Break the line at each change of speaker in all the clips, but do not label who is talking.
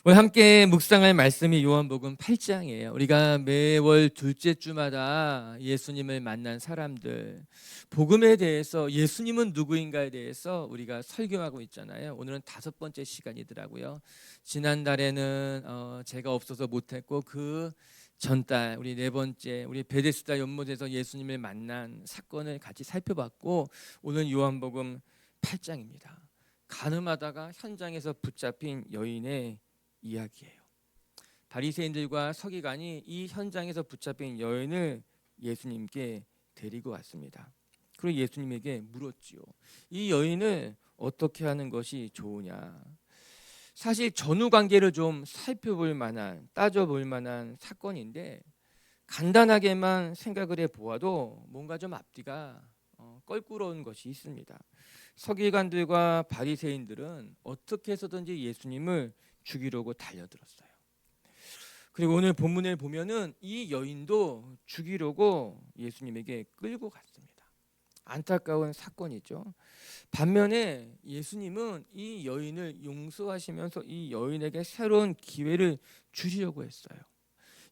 오늘 함께 묵상할 말씀이 요한복음 8장이에요. 우리가 매월 둘째 주마다 예수님을 만난 사람들, 복음에 대해서 예수님은 누구인가에 대해서 우리가 설교하고 있잖아요. 오늘은 5번째 시간이더라고요. 지난달에는 제가 없어서 못했고 그 전달 우리 4번째 우리 베데스다 연못에서 예수님을 만난 사건을 같이 살펴봤고, 오늘 요한복음 8장입니다. 가늠하다가 현장에서 붙잡힌 여인의 이야기예요. 바리새인들과 서기관이 이 현장에서 붙잡힌 여인을 예수님께 데리고 왔습니다. 그리고 예수님에게 물었지요. 이 여인을 어떻게 하는 것이 좋으냐. 사실 전후 관계를 좀 살펴볼 만한, 따져볼 만한 사건인데, 간단하게만 생각을 해보아도 뭔가 좀 앞뒤가 껄끄러운 것이 있습니다. 서기관들과 바리새인들은 어떻게 해서든지 예수님을 죽이려고 달려들었어요. 그리고 오늘 본문을 보면은 이 여인도 죽이려고 예수님에게 끌고 갔습니다. 안타까운 사건이죠. 반면에 예수님은 이 여인을 용서하시면서 이 여인에게 새로운 기회를 주시려고 했어요.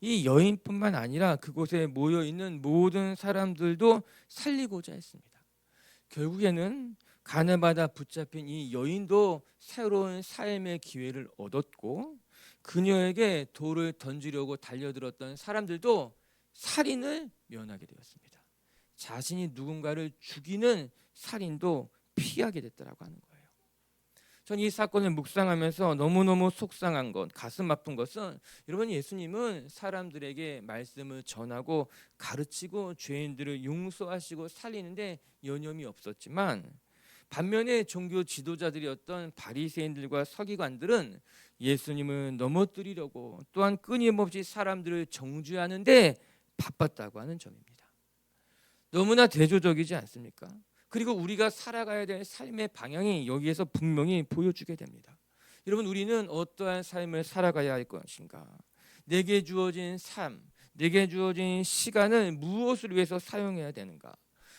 이 여인뿐만 아니라 그곳에 모여있는 모든 사람들도 살리고자 했습니다. 결국에는 가늠하다 붙잡힌 이 여인도 새로운 삶의 기회를 얻었고, 그녀에게 돌을 던지려고 달려들었던 사람들도 살인을 면하게 되었습니다. 자신이 누군가를 죽이는 살인도 피하게 됐다라고 하는 거예요. 전 이 사건을 묵상하면서 너무너무 속상한 것, 가슴 아픈 것은, 여러분, 예수님은 사람들에게 말씀을 전하고 가르치고 죄인들을 용서하시고 살리는데 여념이 없었지만, 반면에 종교 지도자들이었던 바리새인들과 서기관들은 예수님을 넘어뜨리려고 또한 끊임없이 사람들을 정죄하는데 바빴다고 하는 점입니다. 너무나 대조적이지 않습니까? 그리고 우리가 살아가야 될 삶의 방향이 여기에서 분명히 보여주게 됩니다. 여러분, 우리는 어떠한 삶을 살아가야 할 것인가? 내게 주어진 삶, 내게 주어진 시간을 무엇을 위해서 사용해야 되는가?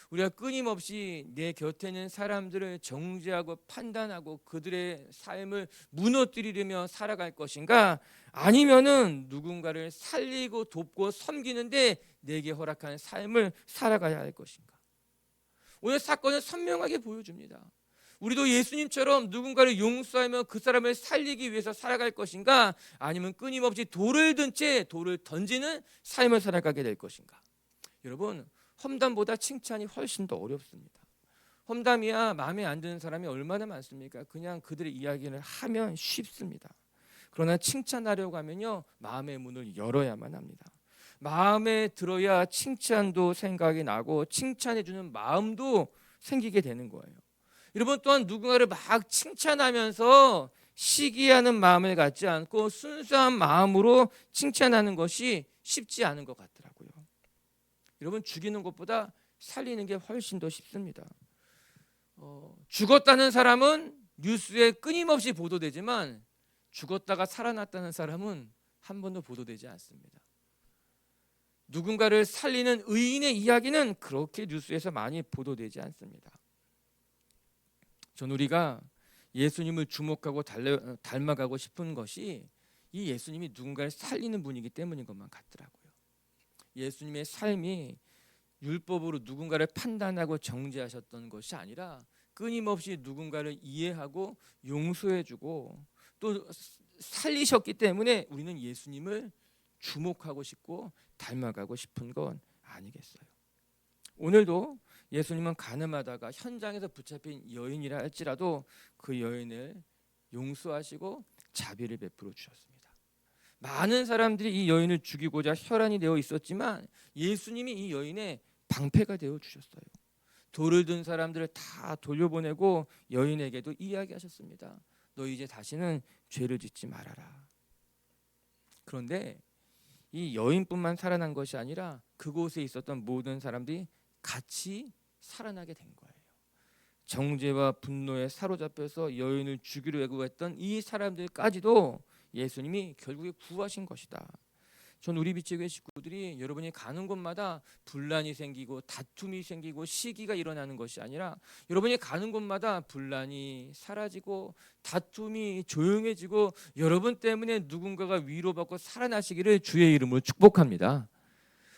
우리가 끊임없이 내 곁에 있는 사람들을 정죄하고 판단하고 그들의 삶을 무너뜨리려며 살아갈 것인가? 아니면은 누군가를 살리고 돕고 섬기는데 내게 허락한 삶을 살아가야 할 것인가? 오늘 사건은 선명하게 보여줍니다. 우리도 예수님처럼 누군가를 용서하며 그 사람을 살리기 위해서 살아갈 것인가? 아니면 끊임없이 돌을 든 채 돌을 던지는 삶을 살아가게 될 것인가? 여러분, 험담보다 칭찬이 훨씬 더 어렵습니다. 험담이야 마음에 안 드는 사람이 얼마나 많습니까? 그냥 그들의 이야기를 하면 쉽습니다. 그러나 칭찬하려고 하면요, 마음의 문을 열어야만 합니다. 마음에 들어야 칭찬도 생각이 나고 칭찬해주는 마음도 생기게 되는 거예요. 여러분, 또한 누군가를 막 칭찬하면서 시기하는 마음을 갖지 않고 순수한 마음으로 칭찬하는 것이 쉽지 않은 것 같더라고요. 여러분, 죽이는 것보다 살리는 게 훨씬 더 쉽습니다. 죽었다는 사람은 뉴스에 끊임없이 보도되지만 죽었다가 살아났다는 사람은 한 번도 보도되지 않습니다. 누군가를 살리는 의인의 이야기는 그렇게 뉴스에서 많이 보도되지 않습니다. 전 우리가 예수님을 주목하고 닮아가고 싶은 것이 이 예수님이 누군가를 살리는 분이기 때문인 것만 같더라고요. 예수님의 삶이 율법으로 누군가를 판단하고 정죄하셨던 것이 아니라 끊임없이 누군가를 이해하고 용서해주고 또 살리셨기 때문에 우리는 예수님을 주목하고 싶고 닮아가고 싶은 건 아니겠어요. 오늘도 예수님은 가늠하다가 현장에서 붙잡힌 여인이라 할지라도 그 여인을 용서하시고 자비를 베풀어 주셨습니다. 많은 사람들이 이 여인을 죽이고자 혈안이 되어 있었지만 예수님이 이 여인의 방패가 되어 주셨어요. 돌을 든 사람들을 다 돌려보내고 여인에게도 이야기하셨습니다. 너 이제 다시는 죄를 짓지 말아라. 그런데 이 여인뿐만 살아난 것이 아니라 그곳에 있었던 모든 사람들이 같이 살아나게 된 거예요. 정죄와 분노에 사로잡혀서 여인을 죽이려고 했던 이 사람들까지도 예수님이 결국에 구하신 것이다. 전 우리 빛의 식구들이 여러분이 가는 곳마다 분란이 생기고 다툼이 생기고 시기가 일어나는 것이 아니라 여러분이 가는 곳마다 분란이 사라지고 다툼이 조용해지고 여러분 때문에 누군가가 위로받고 살아나시기를 주의 이름으로 축복합니다.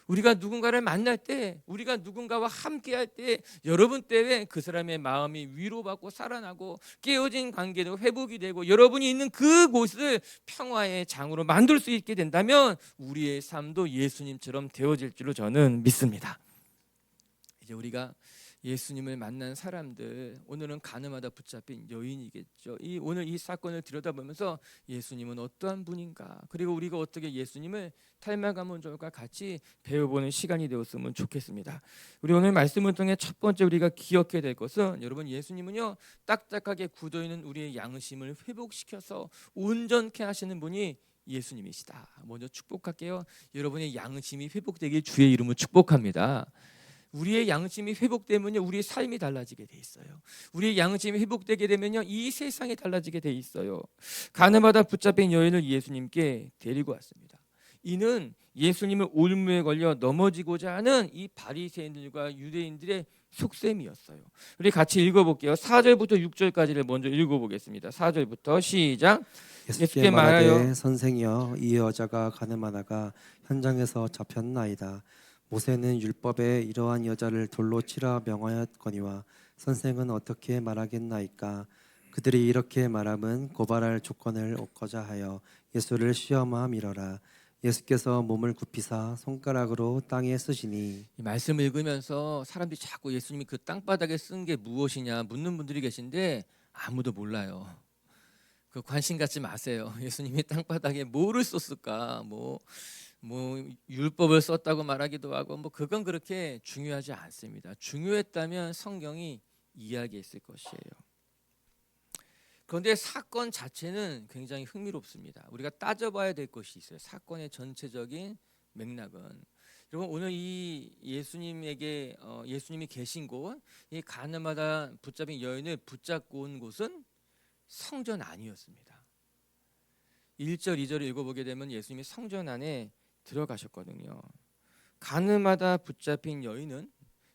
우리가 누군가를 만날 때, 우리가 누군가와 함께할 때 여러분 때문에 그 사람의 마음이 위로받고 살아나고 깨어진 관계도 회복이 되고 여러분이 있는 그곳을 평화의 장으로 만들 수 있게 된다면 우리의 삶도 예수님처럼 되어질 줄로 저는 믿습니다. 이제 우리가 예수님을 만난 사람들, 오늘은 가늠하다 붙잡힌 여인이겠죠. 오늘 이 사건을 들여다보면서 예수님은 어떠한 분인가, 그리고 우리가 어떻게 예수님을 닮아가면서과 같이 배워보는 시간이 되었으면 좋겠습니다. 우리 오늘 말씀을 통해 첫 번째 우리가 기억해야 될 것은, 여러분, 예수님은요 딱딱하게 굳어있는 우리의 양심을 회복시켜서 온전케 하시는 분이 예수님이시다. 먼저 축복할게요. 여러분의 양심이 회복되길 주의 이름으로 축복합니다. 우리의 양심이 회복되면요 우리의 삶이 달라지게 돼 있어요. 우리의 양심이 회복되게 되면요 이 세상이 달라지게 돼 있어요. 가늠하다 붙잡힌 여인을 예수님께 데리고 왔습니다. 이는 예수님을 올무에 걸려 넘어지고자 하는 이 바리새인들과 유대인들의 속셈이었어요. 우리 같이 읽어볼게요. 4절부터 6절까지를 먼저 읽어보겠습니다. 4절부터 시작.
예수께 말하되 선생이여 이 여자가 가늠하다가 현장에서 잡혔나이다. 모세는 율법에 이러한 여자를 돌로 치라 명하였거니와 선생은 어떻게 말하겠나이까. 그들이 이렇게 말함은 고발할 조건을 얻고자 하여 예수를 시험함이러라. 예수께서 몸을 굽히사 손가락으로 땅에 쓰시니.
이 말씀을 읽으면서 사람들이 자꾸 예수님이 그 땅바닥에 쓴 게 무엇이냐 묻는 분들이 계신데 아무도 몰라요. 그 관심 갖지 마세요. 예수님이 땅바닥에 뭐를 썼을까? 뭐 율법을 썼다고 말하기도 하고 그건 그렇게 중요하지 않습니다. 중요했다면 성경이 이야기했을 것이에요. 그런데 사건 자체는 굉장히 흥미롭습니다. 우리가 따져봐야 될 것이 있어요. 사건의 전체적인 맥락은, 여러분, 오늘 이 예수님에게 예수님이 계신 곳, 이 가늠하다 붙잡힌 여인을 붙잡고 온 곳은 성전 안이었습니다. 1절 2절을 읽어보게 되면 예수님이 성전 안에 들어가셨거든요. 가늠하다 붙잡힌 여인은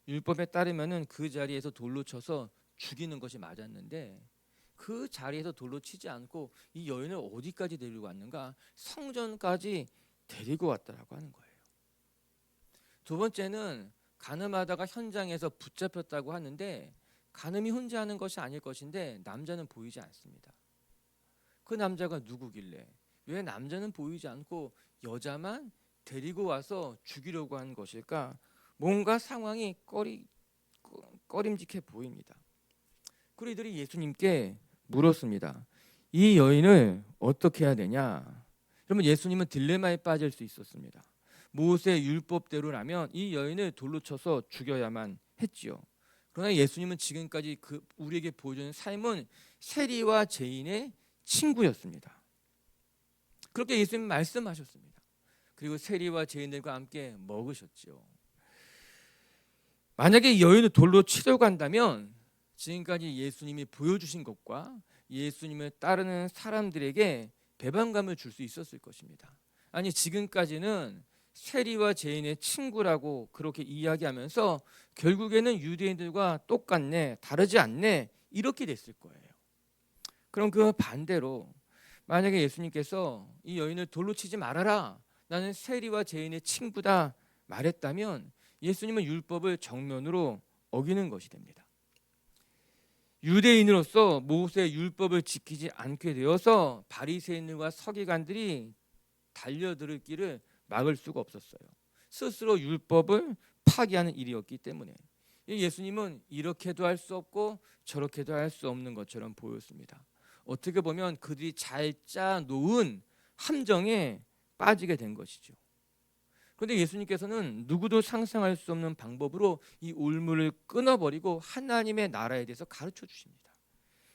율법에 따르면은 그 자리에서 돌로 쳐서 죽이는 것이 맞았는데 그 자리에서 돌로 치지 않고 이 여인을 어디까지 데리고 왔는가? 성전까지 데리고 왔다라고 하는 거예요. 두 번째는 가늠하다가 현장에서 붙잡혔다고 하는데 가늠이 혼자 하는 것이 아닐 것인데 남자는 보이지 않습니다. 그 남자가 누구길래 왜 남자는 보이지 않고 여자만 데리고 와서 죽이려고 하는 것일까? 뭔가 상황이 꺼림직해 보입니다. 그리고 이들이 예수님께 물었습니다. 이 여인을 어떻게 해야 되냐? 그러면 예수님은 딜레마에 빠질 수 있었습니다. 모세 율법대로라면 이 여인을 돌로 쳐서 죽여야만 했지요. 그러나 예수님은 지금까지 우리에게 보여주는 삶은 세리와 죄인의 친구였습니다. 그렇게 예수님 말씀하셨습니다. 그리고 세리와 죄인들과 함께 먹으셨죠. 만약에 여인을 돌로 치려고 한다면 지금까지 예수님이 보여주신 것과 예수님을 따르는 사람들에게 배반감을 줄 수 있었을 것입니다. 아니, 지금까지는 세리와 죄인의 친구라고 그렇게 이야기하면서 결국에는 유대인들과 똑같네, 다르지 않네, 이렇게 됐을 거예요. 그럼 그 반대로 만약에 예수님께서 이 여인을 돌로 치지 말아라, 나는 세리와 죄인의 친구다 말했다면 예수님은 율법을 정면으로 어기는 것이 됩니다. 유대인으로서 모세의 율법을 지키지 않게 되어서 바리새인들과 서기관들이 달려들 길을 막을 수가 없었어요. 스스로 율법을 파기하는 일이었기 때문에 예수님은 이렇게도 할 수 없고 저렇게도 할 수 없는 것처럼 보였습니다. 어떻게 보면 그들이 잘 짜놓은 함정에 빠지게 된 것이죠. 그런데 예수님께서는 누구도 상상할 수 없는 방법으로 이 올무를 끊어버리고 하나님의 나라에 대해서 가르쳐 주십니다.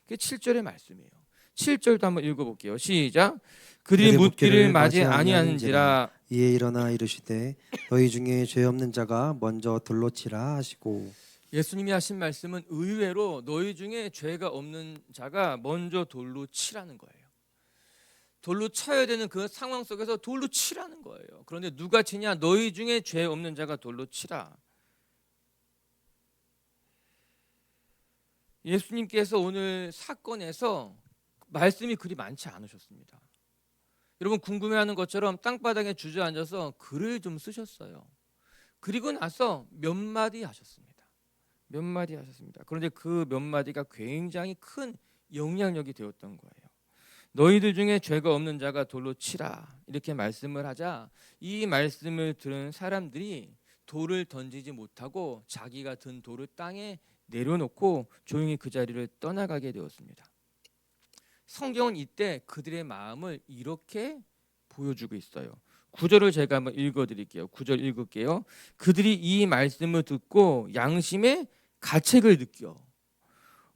그게 7절의 말씀이에요. 7절도 한번 읽어볼게요. 시작. 그들이 묻기를 마지 아니하는지라.
이에 일어나 이르시되 너희 중에 죄 없는 자가 먼저 돌로 치라 하시고.
예수님이 하신 말씀은 의외로 너희 중에 죄가 없는 자가 먼저 돌로 치라는 거예요. 돌로 쳐야 되는 그 상황 속에서 돌로 치라는 거예요. 그런데 누가 치냐? 너희 중에 죄 없는 자가 돌로 치라. 예수님께서 오늘 사건에서 말씀이 그리 많지 않으셨습니다. 여러분 궁금해하는 것처럼 땅바닥에 주저앉아서 글을 좀 쓰셨어요. 그리고 나서 몇 마디 하셨습니다. 몇 마디 하셨습니다. 그런데 그 몇 마디가 굉장히 큰 영향력이 되었던 거예요. 너희들 중에 죄가 없는 자가 돌로 치라 이렇게 말씀을 하자 이 말씀을 들은 사람들이 돌을 던지지 못하고 자기가 든 돌을 땅에 내려놓고 조용히 그 자리를 떠나가게 되었습니다. 성경은 이때 그들의 마음을 이렇게 보여주고 있어요. 9절을 제가 한번 읽어드릴게요. 9절 읽을게요. 그들이 이 말씀을 듣고 양심의 가책을 느껴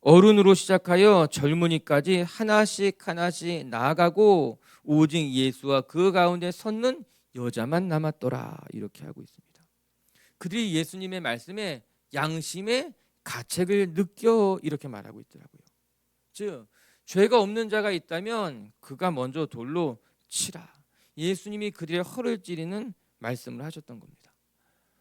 어른으로 시작하여 젊은이까지 하나씩 하나씩 나아가고 오직 예수와 그 가운데 섰는 여자만 남았더라 이렇게 하고 있습니다. 그들이 예수님의 말씀에 양심의 가책을 느껴 이렇게 말하고 있더라고요. 즉 죄가 없는 자가 있다면 그가 먼저 돌로 치라. 예수님이 그들의 허를 찌르는 말씀을 하셨던 겁니다.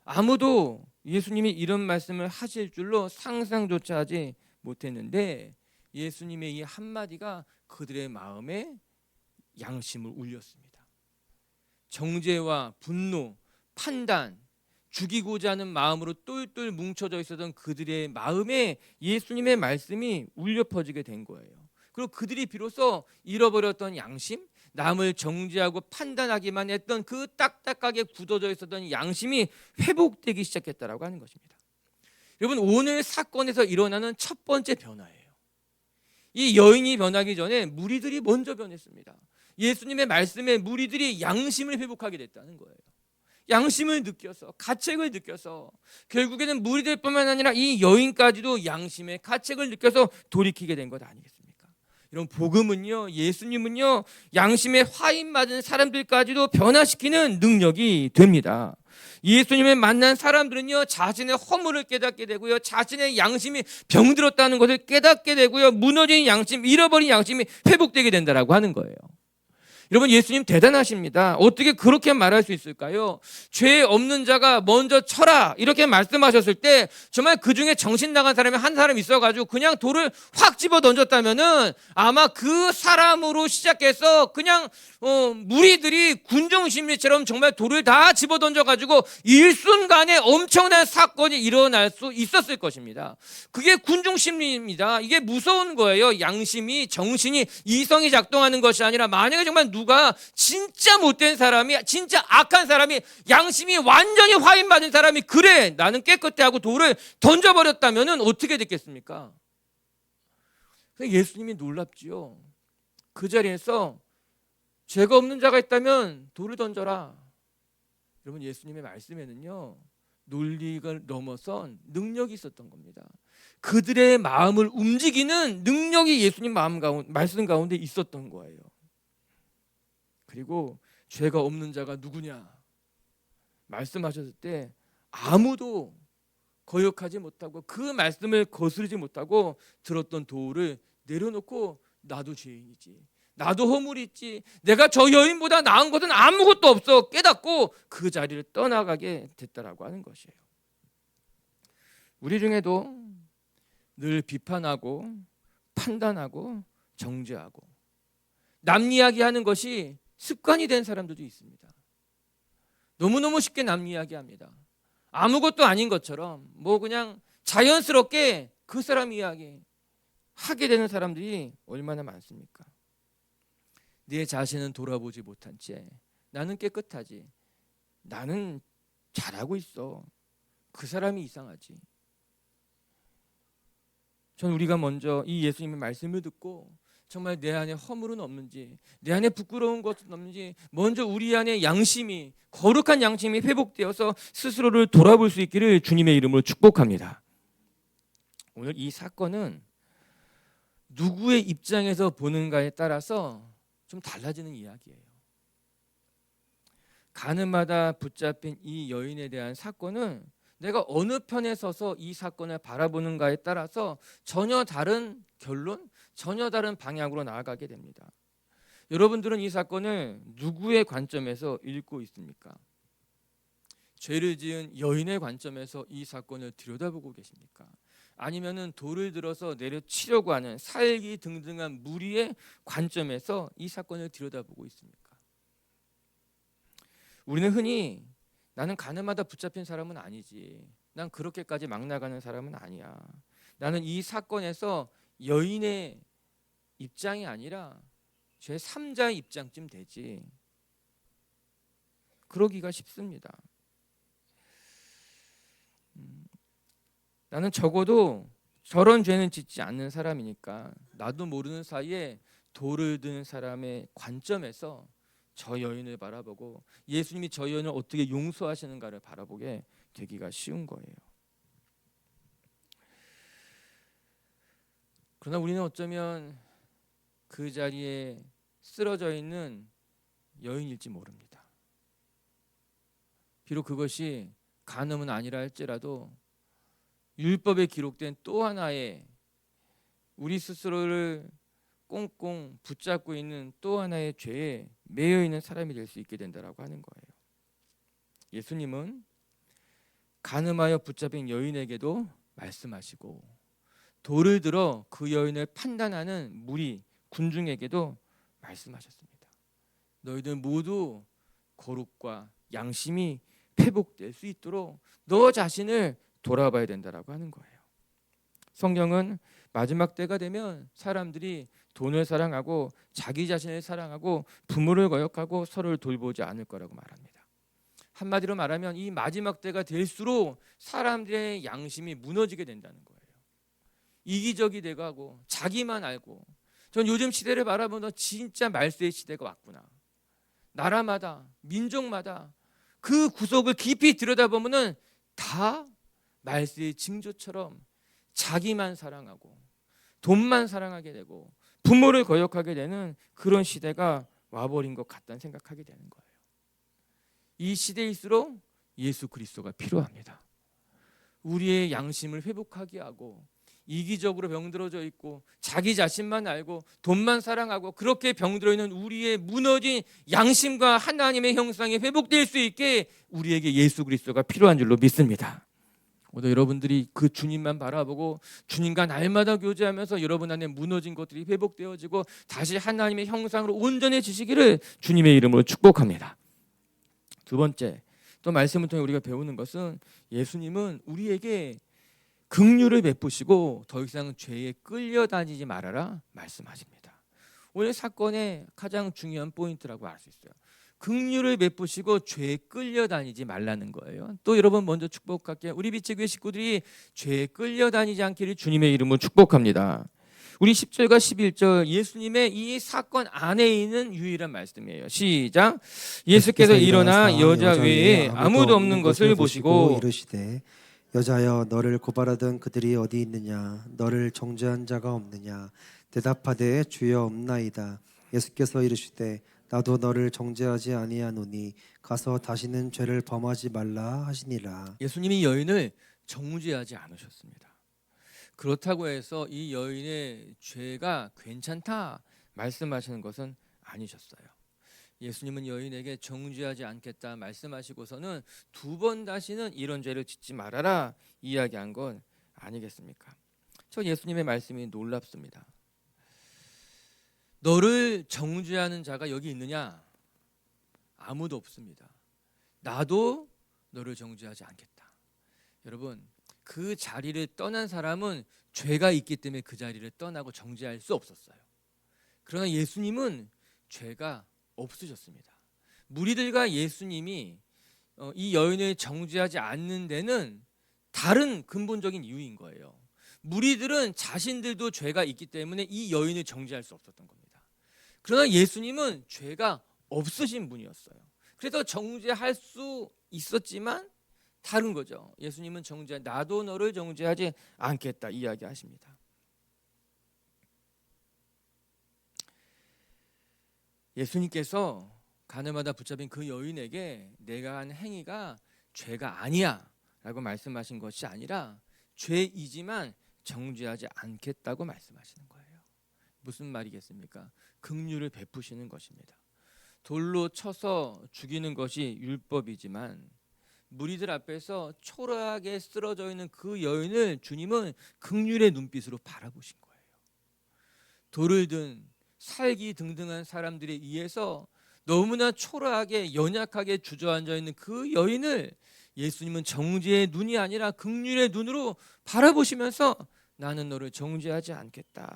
아무도 예수님이 이런 말씀을 하실 줄로 상상조차 하지 못했는데 예수님의 이 한마디가 그들의 마음에 양심을 울렸습니다. 정죄와 분노, 판단, 죽이고자 하는 마음으로 똘똘 뭉쳐져 있었던 그들의 마음에 예수님의 말씀이 울려 퍼지게 된 거예요. 그리고 그들이 비로소 잃어버렸던 양심, 남을 정죄하고 판단하기만 했던 그 딱딱하게 굳어져 있었던 양심이 회복되기 시작했다라고 하는 것입니다. 여러분 오늘 사건에서 일어나는 첫 번째 변화예요. 이 여인이 변하기 전에 무리들이 먼저 변했습니다. 예수님의 말씀에 무리들이 양심을 회복하게 됐다는 거예요. 양심을 느껴서 가책을 느껴서 결국에는 무리들뿐만 아니라 이 여인까지도 양심의 가책을 느껴서 돌이키게 된 것 아니겠습니까? 이런 복음은요, 예수님은요, 양심에 화인 맞은 사람들까지도 변화시키는 능력이 됩니다. 예수님을 만난 사람들은요, 자신의 허물을 깨닫게 되고요, 자신의 양심이 병들었다는 것을 깨닫게 되고요, 무너진 양심, 잃어버린 양심이 회복되게 된다라고 하는 거예요. 여러분 예수님 대단하십니다. 어떻게 그렇게 말할 수 있을까요? 죄 없는 자가 먼저 쳐라 이렇게 말씀하셨을 때 정말 그중에 정신 나간 사람이 한 사람 있어가지고 그냥 돌을 확 집어 던졌다면은 아마 그 사람으로 시작해서 그냥 무리들이 군중심리처럼 정말 돌을 다 집어 던져가지고 일순간에 엄청난 사건이 일어날 수 있었을 것입니다. 그게 군중심리입니다. 이게 무서운 거예요. 양심이 정신이 이성이 작동하는 것이 아니라 만약에 정말 누가 진짜 못된 사람이 진짜 악한 사람이 양심이 완전히 화인받은 사람이 그래 나는 깨끗해 하고 돌을 던져버렸다면 어떻게 됐겠습니까? 예수님이 놀랍지요. 그 자리에서 죄가 없는 자가 있다면 돌을 던져라. 여러분 예수님의 말씀에는요 논리를 넘어선 능력이 있었던 겁니다. 그들의 마음을 움직이는 능력이 예수님 말씀 가운데 있었던 거예요. 그리고 죄가 없는 자가 누구냐 말씀하셨을 때 아무도 거역하지 못하고 그 말씀을 거스르지 못하고 들었던 돌을 내려놓고 나도 죄인이지, 나도 허물이 있지, 내가 저 여인보다 나은 것은 아무것도 없어 깨닫고 그 자리를 떠나가게 됐다라고 하는 것이에요. 우리 중에도 늘 비판하고 판단하고 정죄하고 남 이야기하는 것이 습관이 된 사람들도 있습니다. 너무너무 쉽게 남 이야기합니다. 아무것도 아닌 것처럼 뭐 그냥 자연스럽게 그 사람 이야기 하게 되는 사람들이 얼마나 많습니까? 내 자신은 돌아보지 못한 채 나는 깨끗하지, 나는 잘하고 있어, 그 사람이 이상하지. 전 우리가 먼저 이 예수님의 말씀을 듣고 정말 내 안에 허물은 없는지, 내 안에 부끄러운 것은 없는지 먼저 우리 안에 양심이, 거룩한 양심이 회복되어서 스스로를 돌아볼 수 있기를 주님의 이름으로 축복합니다. 오늘 이 사건은 누구의 입장에서 보는가에 따라서 좀 달라지는 이야기예요. 가늠하다 붙잡힌 이 여인에 대한 사건은 내가 어느 편에 서서 이 사건을 바라보는가에 따라서 전혀 다른 결론, 전혀 다른 방향으로 나아가게 됩니다. 여러분들은 이 사건을 누구의 관점에서 읽고 있습니까? 죄를 지은 여인의 관점에서 이 사건을 들여다보고 계십니까? 아니면은 돌을 들어서 내려치려고 하는 살기 등등한 무리의 관점에서 이 사건을 들여다보고 있습니까? 우리는 흔히 나는 가늠하다 붙잡힌 사람은 아니지, 난 그렇게까지 막 나가는 사람은 아니야, 나는 이 사건에서 여인의 입장이 아니라 제3자의 입장쯤 되지, 그러기가 쉽습니다. 나는 적어도 저런 죄는 짓지 않는 사람이니까 나도 모르는 사이에 돌을 든 사람의 관점에서 저 여인을 바라보고 예수님이 저 여인을 어떻게 용서하시는가를 바라보게 되기가 쉬운 거예요. 그러나 우리는 어쩌면 그 자리에 쓰러져 있는 여인일지 모릅니다. 비록 그것이 간음은 아니라 할지라도 율법에 기록된 또 하나의 우리 스스로를 꽁꽁 붙잡고 있는 또 하나의 죄에 매여 있는 사람이 될 수 있게 된다라고 하는 거예요. 예수님은 간음하여 붙잡힌 여인에게도 말씀하시고 돌을 들어 그 여인을 판단하는 무리 군중에게도 말씀하셨습니다. 너희들 모두 거룩과 양심이 회복될 수 있도록 너 자신을 돌아봐야 된다라고 하는 거예요. 성경은 마지막 때가 되면 사람들이 돈을 사랑하고 자기 자신을 사랑하고 부모를 거역하고 서로를 돌보지 않을 거라고 말합니다. 한마디로 말하면 이 마지막 때가 될수록 사람들의 양심이 무너지게 된다는 거예요. 이기적이 돼가고 자기만 알고, 전 요즘 시대를 바라보면 진짜 말세의 시대가 왔구나. 나라마다 민족마다 그 구석을 깊이 들여다보면은 다 말세의 징조처럼 자기만 사랑하고 돈만 사랑하게 되고 부모를 거역하게 되는 그런 시대가 와버린 것 같다는 생각하게 되는 거예요. 이 시대일수록 예수 그리스도가 필요합니다. 우리의 양심을 회복하게 하고 이기적으로 병들어져 있고 자기 자신만 알고 돈만 사랑하고 그렇게 병들어 있는 우리의 무너진 양심과 하나님의 형상이 회복될 수 있게 우리에게 예수 그리스도가 필요한 줄로 믿습니다. 오늘 여러분들이 그 주님만 바라보고 주님과 날마다 교제하면서 여러분 안에 무너진 것들이 회복되어지고 다시 하나님의 형상으로 온전해지시기를 주님의 이름으로 축복합니다. 두 번째, 또 말씀을 통해 우리가 배우는 것은 예수님은 우리에게 긍휼을 베푸시고 더 이상 죄에 끌려다니지 말아라 말씀하십니다. 오늘 사건의 가장 중요한 포인트라고 알 수 있어요. 긍휼을 베푸시고 죄에 끌려다니지 말라는 거예요. 또 여러분 먼저 축복할게요. 우리 비치교회 식구들이 죄에 끌려다니지 않기를 주님의 이름으로 축복합니다. 우리 10절과 11절 예수님의 이 사건 안에 있는 유일한 말씀이에요. 시작. 예수께서 일어나 여자 외에 아무도 없는 것을 보시고
이르시되 여자여 너를 고발하던 그들이 어디 있느냐 너를 정죄한 자가 없느냐 대답하되 주여 없나이다. 예수께서 이르시되 나도 너를 정죄하지 아니하노니 가서 다시는 죄를 범하지 말라 하시니라.
예수님이 여인을 정죄하지 않으셨습니다. 그렇다고 해서 이 여인의 죄가 괜찮다 말씀하시는 것은 아니셨어요. 예수님은 여인에게 정죄하지 않겠다 말씀하시고서는 두 번 다시는 이런 죄를 짓지 말아라 이야기한 건 아니겠습니까? 저 예수님의 말씀이 놀랍습니다. 너를 정죄하는 자가 여기 있느냐? 아무도 없습니다. 나도 너를 정죄하지 않겠다. 여러분, 그 자리를 떠난 사람은 죄가 있기 때문에 그 자리를 떠나고 정죄할 수 없었어요. 그러나 예수님은 죄가 없으셨습니다. 무리들과 예수님이 이 여인을 정죄하지 않는 데는 다른 근본적인 이유인 거예요. 무리들은 자신들도 죄가 있기 때문에 이 여인을 정죄할 수 없었던 겁니다. 그러나 예수님은 죄가 없으신 분이었어요. 그래서 정죄할 수 있었지만 다른 거죠. 예수님은 나도 너를 정죄하지 않겠다 이야기하십니다. 예수님께서 가늠하다 붙잡힌 그 여인에게 내가 한 행위가 죄가 아니야 라고 말씀하신 것이 아니라 죄이지만 정죄하지 않겠다고 말씀하시는 거예요. 무슨 말이겠습니까? 긍휼을 베푸시는 것입니다. 돌로 쳐서 죽이는 것이 율법이지만 무리들 앞에서 초라하게 쓰러져 있는 그 여인을 주님은 긍휼의 눈빛으로 바라보신 거예요. 돌을 든 살기 등등한 사람들에 의해서 너무나 초라하게 연약하게 주저앉아 있는 그 여인을 예수님은 정죄의 눈이 아니라 긍휼의 눈으로 바라보시면서 나는 너를 정죄하지 않겠다.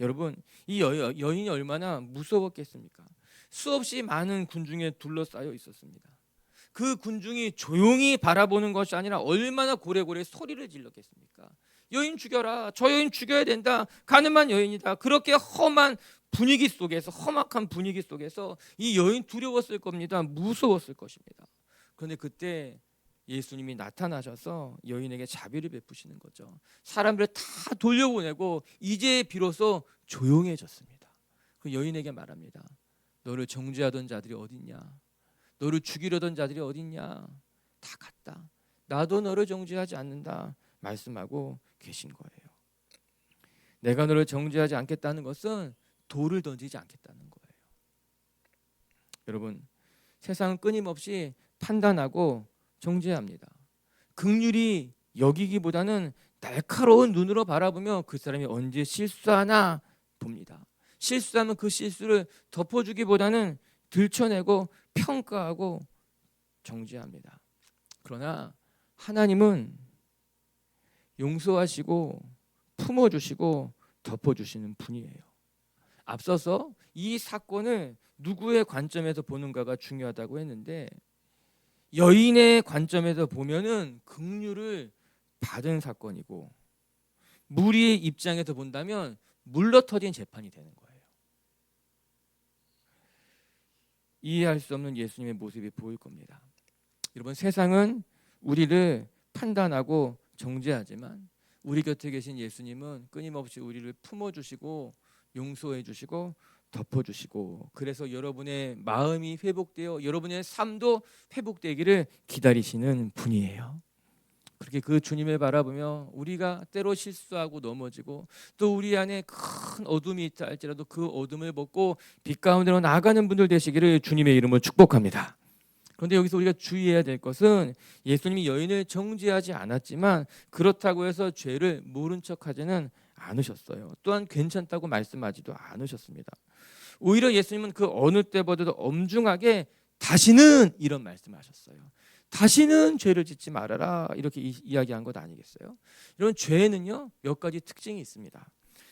여러분, 이 여인이 얼마나 무서웠겠습니까? 수없이 많은 군중에 둘러싸여 있었습니다. 그 군중이 조용히 바라보는 것이 아니라 얼마나 고래고래 소리를 질렀겠습니까? 여인 죽여라. 저 여인 죽여야 된다. 가늠한 여인이다. 그렇게 험한 분위기 속에서, 험악한 분위기 속에서 이 여인 두려웠을 겁니다. 무서웠을 것입니다. 그런데 그때 예수님이 나타나셔서 여인에게 자비를 베푸시는 거죠. 사람들을 다 돌려보내고 이제 비로소 조용해졌습니다. 그 여인에게 말합니다. 너를 정죄하던 자들이 어딨냐? 너를 죽이려던 자들이 어딨냐? 다 갔다. 나도 너를 정죄하지 않는다 말씀하고 계신 거예요. 내가 너를 정죄하지 않겠다는 것은 돌을 던지지 않겠다는 거예요. 여러분, 세상은 끊임없이 판단하고 정죄합니다. 긍휼히 여기기보다는 날카로운 눈으로 바라보며 그 사람이 언제 실수하나 봅니다. 실수하면 그 실수를 덮어주기보다는 들춰내고 평가하고 정죄합니다. 그러나 하나님은 용서하시고 품어주시고 덮어주시는 분이에요. 앞서서 이 사건을 누구의 관점에서 보는가가 중요하다고 했는데 여인의 관점에서 보면은 긍휼을 받은 사건이고 무리의 입장에서 본다면 물러터진 재판이 되는 거예요. 이해할 수 없는 예수님의 모습이 보일 겁니다. 여러분, 세상은 우리를 판단하고 정죄하지만 우리 곁에 계신 예수님은 끊임없이 우리를 품어주시고 용서해주시고 덮어주시고 그래서 여러분의 마음이 회복되어 여러분의 삶도 회복되기를 기다리시는 분이에요. 그렇게 그 주님을 바라보며 우리가 때로 실수하고 넘어지고 또 우리 안에 큰 어둠이 있다 할지라도 그 어둠을 벗고 빛 가운데로 나아가는 분들 되시기를 주님의 이름으로 축복합니다. 그런데 여기서 우리가 주의해야 될 것은 예수님이 여인을 정죄하지 않았지만 그렇다고 해서 죄를 모른 척하지는 않으셨어요. 또한 괜찮다고 말씀하지도 않으셨습니다. 오히려 예수님은 그 어느 때보다도 엄중하게 다시는 이런 말씀하셨어요. 다시는 죄를 짓지 말아라 이렇게 이야기한 것 아니겠어요? 이런 죄는요 몇 가지 특징이 있습니다.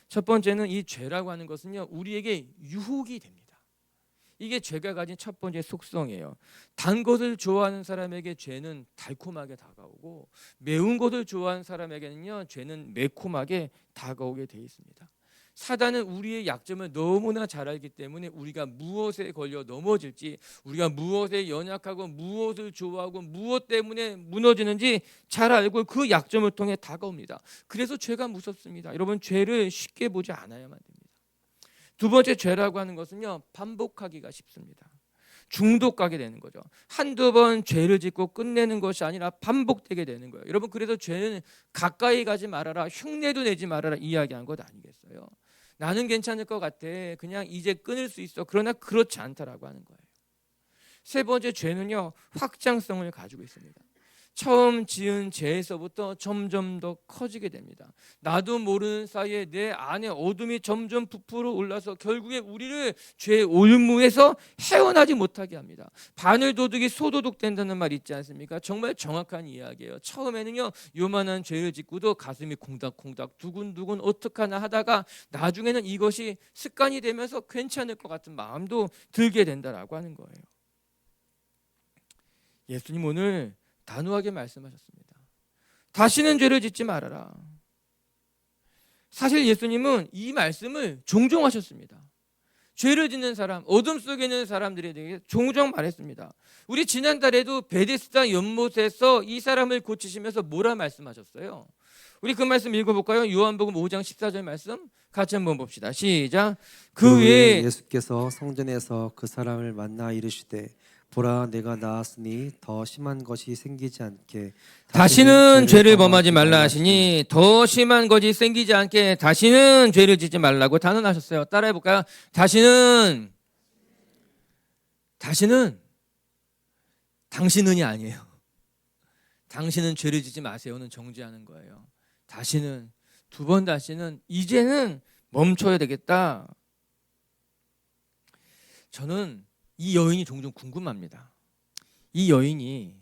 첫 번째는 이 죄라고 하는 것은요 우리에게 유혹이 됩니다. 이게 죄가 가진 첫 번째 속성이에요. 단 것을 좋아하는 사람에게 죄는 달콤하게 다가오고 매운 것을 좋아하는 사람에게는요 죄는 매콤하게 다가오게 돼 있습니다. 사단은 우리의 약점을 너무나 잘 알기 때문에 우리가 무엇에 걸려 넘어질지 우리가 무엇에 연약하고 무엇을 좋아하고 무엇 때문에 무너지는지 잘 알고 그 약점을 통해 다가옵니다. 그래서 죄가 무섭습니다. 여러분, 죄를 쉽게 보지 않아야만 됩니다. 두 번째 죄라고 하는 것은요 반복하기가 쉽습니다. 중독하게 되는 거죠. 한두 번 죄를 짓고 끝내는 것이 아니라 반복되게 되는 거예요. 여러분, 그래서 죄는 가까이 가지 말아라, 흉내도 내지 말아라 이야기한 것 아니겠어요? 나는 괜찮을 것 같아, 그냥 이제 끊을 수 있어. 그러나 그렇지 않다라고 하는 거예요. 세 번째 죄는요 확장성을 가지고 있습니다. 처음 지은 죄에서부터 점점 더 커지게 됩니다. 나도 모르는 사이에 내 안에 어둠이 점점 부풀어 올라서 결국에 우리를 죄의 올무에서 헤어나지 못하게 합니다. 바늘 도둑이 소도둑 된다는 말 있지 않습니까? 정말 정확한 이야기예요. 처음에는요 요만한 죄를 짓고도 가슴이 콩닥콩닥 두근두근 어떡하나 하다가 나중에는 이것이 습관이 되면서 괜찮을 것 같은 마음도 들게 된다라고 하는 거예요. 예수님 오늘 단호하게 말씀하셨습니다. 다시는 죄를 짓지 말아라. 사실 예수님은 이 말씀을 종종 하셨습니다. 죄를 짓는 사람, 어둠 속에 있는 사람들에 대해 종종 말했습니다. 우리 지난달에도 베데스다 연못에서 이 사람을 고치시면서 뭐라 말씀하셨어요? 우리 그 말씀 읽어볼까요? 요한복음 5장 14절 말씀 같이 한번 봅시다. 시작. 그 외에
예수께서 성전에서 그 사람을 만나 이르시되 보라 내가 나았으니 더 심한 것이 생기지 않게
다시는 죄를 범하지 말라 하시니 더 심한 것이 생기지 않게 다시는 죄를 짓지 말라고 단언하셨어요. 따라해 볼까요? 다시는 당신은이 아니에요. 당신은 죄를 짓지 마세요는 정죄하는 거예요. 다시는 두 번 다시는 이제는 멈춰야 되겠다. 저는 이 여인이 종종 궁금합니다. 이 여인이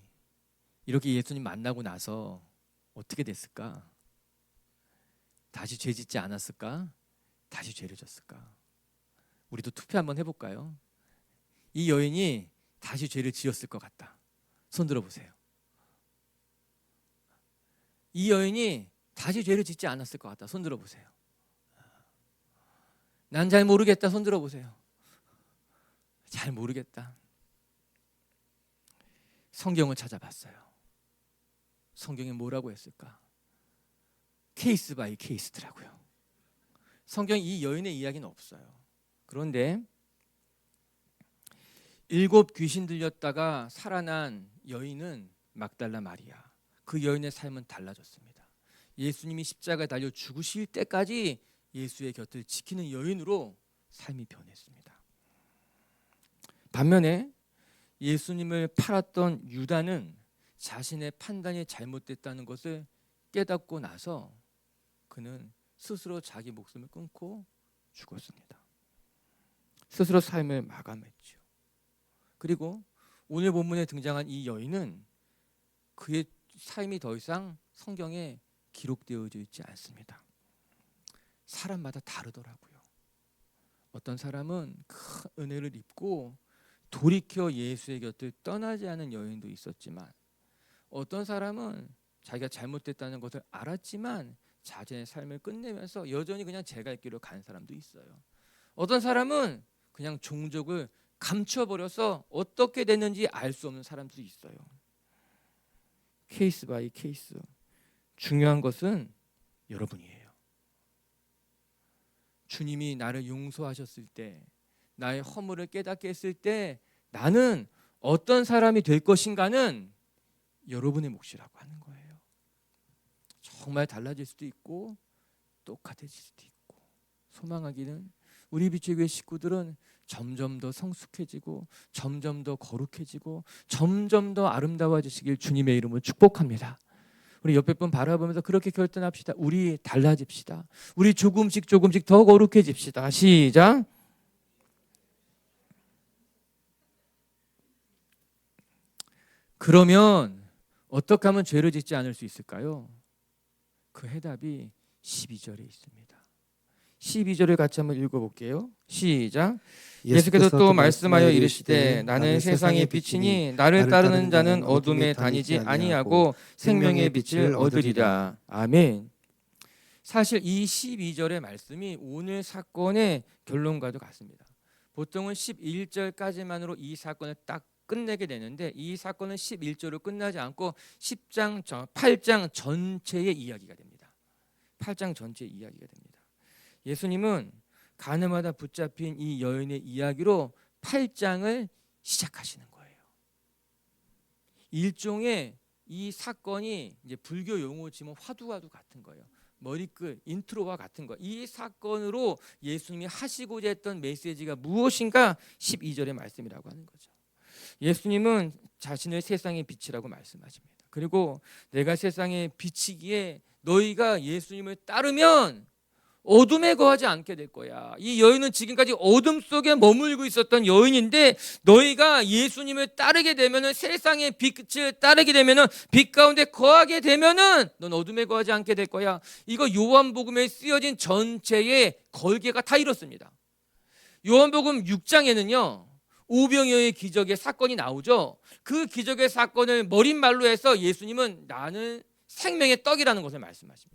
이렇게 예수님 만나고 나서 어떻게 됐을까? 다시 죄 짓지 않았을까? 다시 죄를 졌을까? 우리도 투표 한번 해볼까요? 이 여인이 다시 죄를 지었을 것 같다. 손 들어보세요. 이 여인이 다시 죄를 짓지 않았을 것 같다. 손 들어보세요. 난 잘 모르겠다. 손 들어보세요. 잘 모르겠다. 성경을 찾아봤어요. 성경에 뭐라고 했을까? 케이스 바이 케이스더라고요. 성경에 이 여인의 이야기는 없어요. 그런데 7 귀신 들렸다가 살아난 여인은 막달라 마리아. 그 여인의 삶은 달라졌습니다. 예수님이 십자가에 달려 죽으실 때까지 예수의 곁을 지키는 여인으로 삶이 변했습니다. 반면에 예수님을 팔았던 유다는 자신의 판단이 잘못됐다는 것을 깨닫고 나서 그는 스스로 자기 목숨을 끊고 죽었습니다. 스스로 삶을 마감했죠. 그리고 오늘 본문에 등장한 이 여인은 그의 삶이 더 이상 성경에 기록되어져 있지 않습니다. 사람마다 다르더라고요. 어떤 사람은 큰 은혜를 입고 돌이켜 예수의 곁을 떠나지 않은 여인도 있었지만 어떤 사람은 자기가 잘못됐다는 것을 알았지만 자신의 삶을 끝내면서 여전히 그냥 제 갈 길로 간 사람도 있어요. 어떤 사람은 그냥 종족을 감춰버려서 어떻게 됐는지 알 수 없는 사람도 있어요. 케이스 바이 케이스. 중요한 것은 여러분이에요. 주님이 나를 용서하셨을 때, 나의 허물을 깨닫게 했을 때 나는 어떤 사람이 될 것인가는 여러분의 몫이라고 하는 거예요. 정말 달라질 수도 있고 똑같아질 수도 있고, 소망하기는 우리 빛의 교회 식구들은 점점 더 성숙해지고 점점 더 거룩해지고 점점 더 아름다워지시길 주님의 이름으로 축복합니다. 우리 옆에 분 바라보면서 그렇게 결단합시다. 우리 달라집시다. 우리 조금씩 더 거룩해집시다. 시작. 그러면 어떻게 하면 죄를 짓지 않을 수 있을까요? 그 해답이 12절에 있습니다. 12절을 같이 한번 읽어볼게요. 시작. 예수께서 또 말씀하여 이르시되 나는 세상의 빛이니 나를 따르는 자는 어둠에 다니지 아니하고 생명의 빛을 얻으리라. 아멘. 사실 이 12절의 말씀이 오늘 사건의 결론과도 같습니다. 보통은 11절까지만으로 이 사건을 딱 끝내게 되는데 이 사건은 11절로 끝나지 않고 8장 전체의 이야기가 됩니다. 8장 전체의 이야기가 됩니다. 예수님은 가늠하다 붙잡힌 이 여인의 이야기로 8장을 시작하시는 거예요. 일종의 이 사건이 이제 불교 용어로 치면 화두와도 같은 거예요. 머리끝, 인트로와 같은 거. 이 사건으로 예수님이 하시고자 했던 메시지가 무엇인가 12절의 말씀이라고 하는 거죠. 예수님은 자신을 세상의 빛이라고 말씀하십니다. 그리고 내가 세상의 빛이기에 너희가 예수님을 따르면 어둠에 거하지 않게 될 거야. 이 여인은 지금까지 어둠 속에 머물고 있었던 여인인데 너희가 예수님을 따르게 되면은 세상의 빛을 따르게 되면은 빛 가운데 거하게 되면은 넌 어둠에 거하지 않게 될 거야. 이거 요한복음에 쓰여진 전체의 걸개가 다 이렇습니다. 요한복음 6장에는요. 오병이어의 기적의 사건이 나오죠. 그 기적의 사건을 머릿말로 해서 예수님은 나는 생명의 떡이라는 것을 말씀하십니다.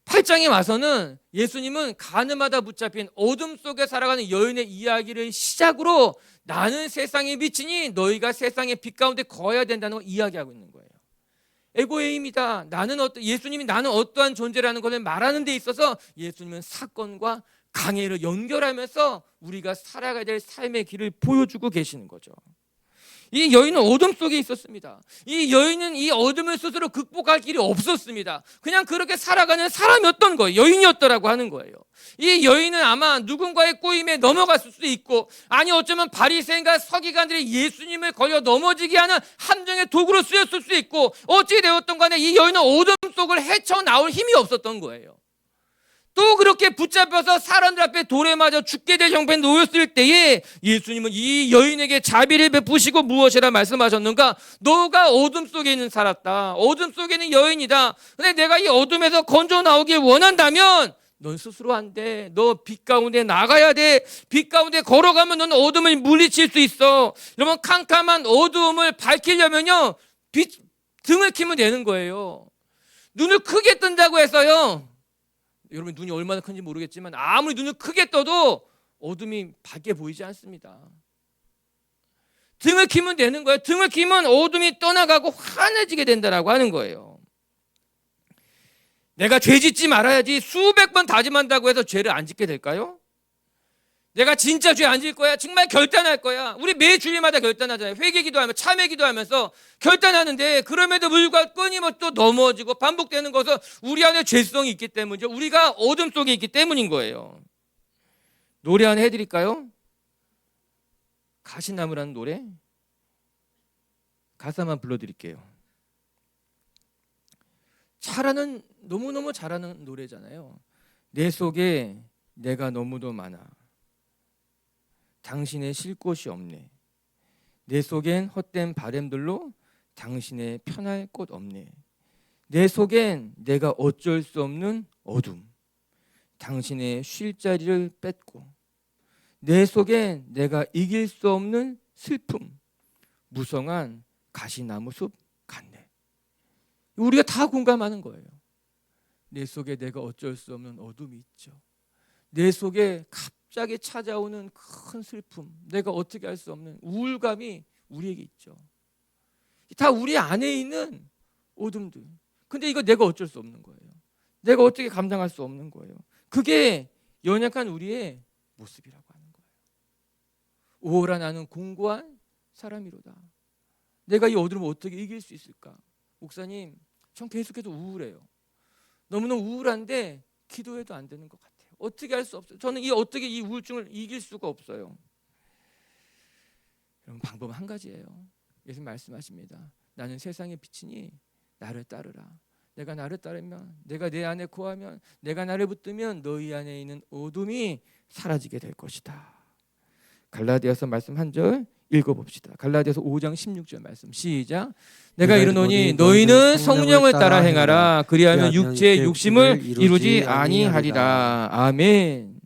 8장에 와서는 예수님은 가늠하다 붙잡힌 어둠 속에 살아가는 여인의 이야기를 시작으로 나는 세상의 빛이니 너희가 세상의 빛 가운데 거해야 된다는 걸 이야기하고 있는 거예요. 에고에임이다. 예수님이 나는 어떠한 존재라는 것을 말하는 데 있어서 예수님은 사건과 강해를 연결하면서 우리가 살아가야 될 삶의 길을 보여주고 계시는 거죠. 이 여인은 어둠 속에 있었습니다. 이 여인은 이 어둠을 스스로 극복할 길이 없었습니다. 그냥 그렇게 살아가는 사람이었던 거예요. 여인이었더라고 하는 거예요. 이 여인은 아마 누군가의 꼬임에 넘어갔을 수도 있고, 아니 어쩌면 바리새인과 서기관들이 예수님을 걸려 넘어지게 하는 함정의 도구로 쓰였을 수도 있고, 어찌 되었던 간에 이 여인은 어둠 속을 헤쳐나올 힘이 없었던 거예요. 또 그렇게 붙잡혀서 사람들 앞에 돌에 맞아 죽게 될 형편에 놓였을 때에 예수님은 이 여인에게 자비를 베푸시고 무엇이라 말씀하셨는가? 너가 어둠 속에 있는 살았다. 어둠 속에 있는 여인이다. 근데 내가 이 어둠에서 건져 나오길 원한다면 넌 스스로 안 돼. 너 빛 가운데 나가야 돼. 빛 가운데 걸어가면 넌 어둠을 물리칠 수 있어. 여러분, 캄캄한 어두움을 밝히려면요, 등을 켜면 되는 거예요. 눈을 크게 뜬다고 해서요, 여러분 눈이 얼마나 큰지 모르겠지만 아무리 눈을 크게 떠도 어둠이 밝게 보이지 않습니다. 등을 켜면 되는 거예요. 등을 켜면 어둠이 떠나가고 환해지게 된다라고 하는 거예요. 내가 죄 짓지 말아야지 수백 번 다짐한다고 해서 죄를 안 짓게 될까요? 내가 진짜 죄 안 질 거야. 정말 결단할 거야. 우리 매 주일마다 결단하잖아요. 회개기도하며 참회기도하면서 결단하는데, 그럼에도 불구하고 끊임없이 또 넘어지고 반복되는 것은 우리 안에 죄성이 있기 때문이죠. 우리가 어둠 속에 있기 때문인 거예요. 노래 하나 해드릴까요? 가시나무라는 노래 가사만 불러드릴게요. 잘하는, 너무너무 잘하는 노래잖아요. 내 속에 내가 너무도 많아. 당신의 쉴 곳이 없네. 내 속엔 헛된 바램들로 당신의 편할 곳 없네. 내 속엔 내가 어쩔 수 없는 어둠, 당신의 쉴 자리를 뺏고, 내 속엔 내가 이길 수 없는 슬픔, 무성한 가시나무 숲 같네. 우리가 다 공감하는 거예요. 내 속에 내가 어쩔 수 없는 어둠이 있죠. 내 속에 갑자기 찾아오는 큰 슬픔, 내가 어떻게 할 수 없는 우울감이 우리에게 있죠. 다 우리 안에 있는 어둠들. 근데 이거 내가 어쩔 수 없는 거예요. 내가 어떻게 감당할 수 없는 거예요. 그게 연약한 우리의 모습이라고 하는 거예요. 오호라 나는 공고한 사람이로다. 내가 이 어둠을 어떻게 이길 수 있을까? 목사님, 전 계속해서 우울해요. 너무너무 우울한데 기도해도 안 되는 것 같아요. 어떻게 할 수 없어요. 저는 어떻게 이 우울증을 이길 수가 없어요. 여러분, 방법은 한 가지예요. 예수님 말씀하십니다. 나는 세상의 빛이니 나를 따르라. 내가 나를 따르면, 내가 내 안에 거하면, 내가 나를 붙들면 너희 안에 있는 어둠이 사라지게 될 것이다. 갈라디아서 말씀 한 절 읽어봅시다. 갈라디아서 5장 16절 말씀 시작. 내가 이르노니 너희는 성령을 따라 행하라. 그리하면 육체의 욕심을 이루지 아니하리라. 아멘.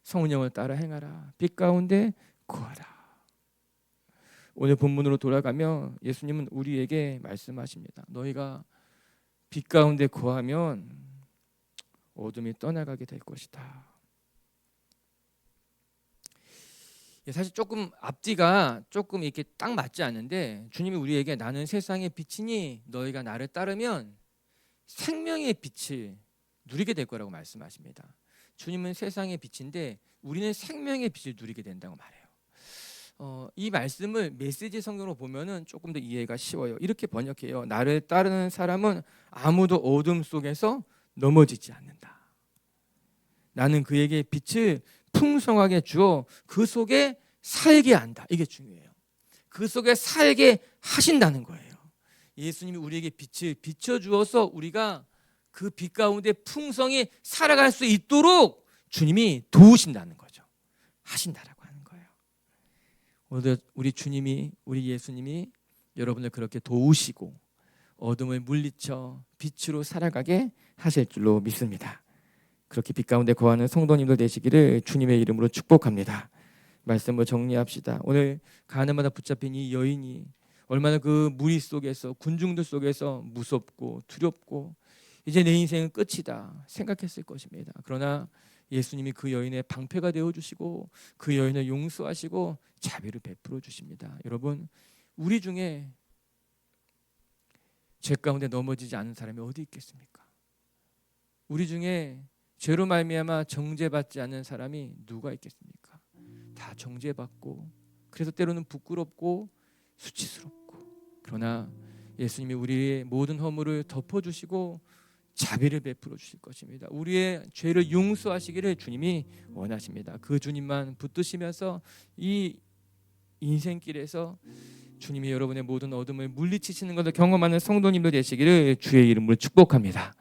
성령을 따라 행하라. 빛 가운데 거하라. 오늘 본문으로 돌아가면 예수님은 우리에게 말씀하십니다. 너희가 빛 가운데 거하면 어둠이 떠나가게 될 것이다. 사실 조금 앞뒤가 조금 이렇게 딱 맞지 않는데, 주님이 우리에게 나는 세상의 빛이니 너희가 나를 따르면 생명의 빛을 누리게 될 거라고 말씀하십니다. 주님은 세상의 빛인데 우리는 생명의 빛을 누리게 된다고 말해요. 이 말씀을 메시지 성경으로 보면은 조금 더 이해가 쉬워요. 이렇게 번역해요. 나를 따르는 사람은 아무도 어둠 속에서 넘어지지 않는다. 나는 그에게 빛을 풍성하게 주어 그 속에 살게 한다. 이게 중요해요. 그 속에 살게 하신다는 거예요. 예수님이 우리에게 빛을 비춰주어서 우리가 그 빛 가운데 풍성히 살아갈 수 있도록 주님이 도우신다는 거죠. 하신다라고 하는 거예요. 오늘 우리 주님이, 우리 예수님이 여러분을 그렇게 도우시고 어둠을 물리쳐 빛으로 살아가게 하실 줄로 믿습니다. 그렇게 빛 가운데 거하는 성도님들 되시기를 주님의 이름으로 축복합니다. 말씀을 정리합시다. 오늘 가늠하다 붙잡힌 이 여인이 얼마나 그 무리 속에서, 군중들 속에서 무섭고 두렵고 이제 내 인생은 끝이다 생각했을 것입니다. 그러나 예수님이 그 여인의 방패가 되어주시고 그 여인을 용서하시고 자비를 베풀어 주십니다. 여러분, 우리 중에 죄 가운데 넘어지지 않은 사람이 어디 있겠습니까? 우리 중에 죄로 말미암아 정죄받지 않는 사람이 누가 있겠습니까? 다 정죄받고, 그래서 때로는 부끄럽고 수치스럽고, 그러나 예수님이 우리의 모든 허물을 덮어주시고 자비를 베풀어 주실 것입니다. 우리의 죄를 용서하시기를 주님이 원하십니다. 그 주님만 붙드시면서 이 인생길에서 주님이 여러분의 모든 어둠을 물리치시는 것을 경험하는 성도님들 되시기를 주의 이름으로 축복합니다.